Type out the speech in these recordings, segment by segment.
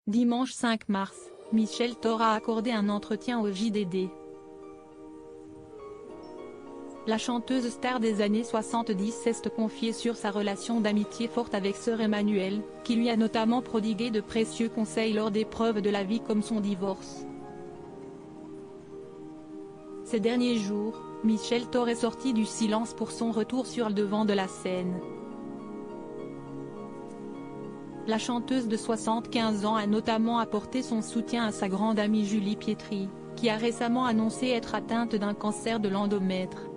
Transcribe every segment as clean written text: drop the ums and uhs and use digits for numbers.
Dimanche 5 mars, Michel Thor a accordé un entretien au JDD. La chanteuse star des années 70 s'est confiée sur sa relation d'amitié forte avec Sœur Emmanuelle, qui lui a notamment prodigué de précieux conseils lors d'épreuves de la vie comme son divorce. Ces derniers jours, Michel Thor est sorti du silence pour son retour sur le devant de la scène. La chanteuse de 75 ans a notamment apporté son soutien à sa grande amie Julie Pietri, qui a récemment annoncé être atteinte d'un cancer de l'endomètre.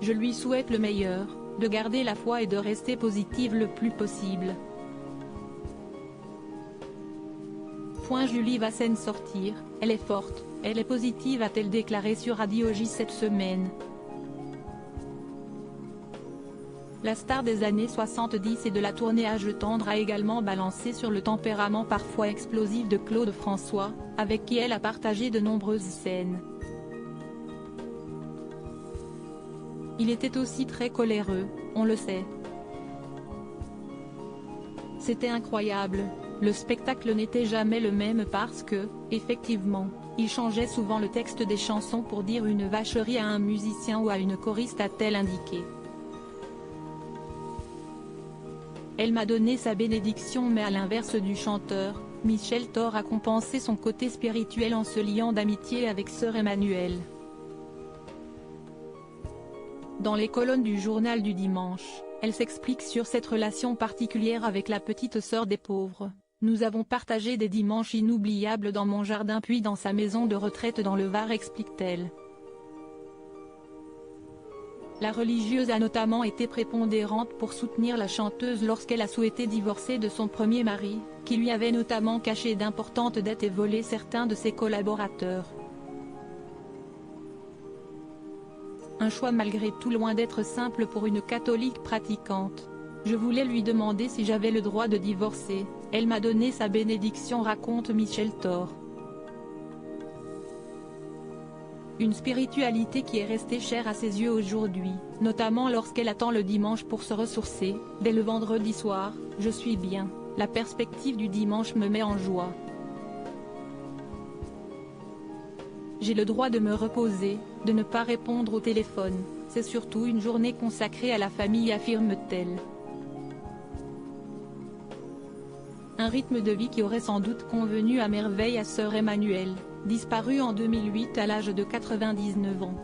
Je lui souhaite le meilleur, de garder la foi et de rester positive le plus possible. Julie va s'en sortir, elle est forte, elle est positive, a-t-elle déclaré sur Radio J cette semaine. La star des années 70 et de la tournée Âge tendre a également balancé sur le tempérament parfois explosif de Claude François, avec qui elle a partagé de nombreuses scènes. Il était aussi très coléreux, on le sait. C'était incroyable, le spectacle n'était jamais le même parce que, effectivement, il changeait souvent le texte des chansons pour dire une vacherie à un musicien ou à une choriste, a-t-elle indiqué. Elle m'a donné sa bénédiction, mais à l'inverse du chanteur, Michel Thor a compensé son côté spirituel en se liant d'amitié avec Sœur Emmanuelle. Dans les colonnes du journal du dimanche, elle s'explique sur cette relation particulière avec la petite sœur des pauvres. Nous avons partagé des dimanches inoubliables dans mon jardin puis dans sa maison de retraite dans le Var, explique-t-elle. La religieuse a notamment été prépondérante pour soutenir la chanteuse lorsqu'elle a souhaité divorcer de son premier mari, qui lui avait notamment caché d'importantes dettes et volé certains de ses collaborateurs. Un choix malgré tout loin d'être simple pour une catholique pratiquante. Je voulais lui demander si j'avais le droit de divorcer, elle m'a donné sa bénédiction, raconte Michel Thor. Une spiritualité qui est restée chère à ses yeux aujourd'hui, notamment lorsqu'elle attend le dimanche pour se ressourcer. Dès le vendredi soir, je suis bien, la perspective du dimanche me met en joie. J'ai le droit de me reposer, de ne pas répondre au téléphone, c'est surtout une journée consacrée à la famille, affirme-t-elle. Un rythme de vie qui aurait sans doute convenu à merveille à Sœur Emmanuelle, disparue en 2008 à l'âge de 99 ans.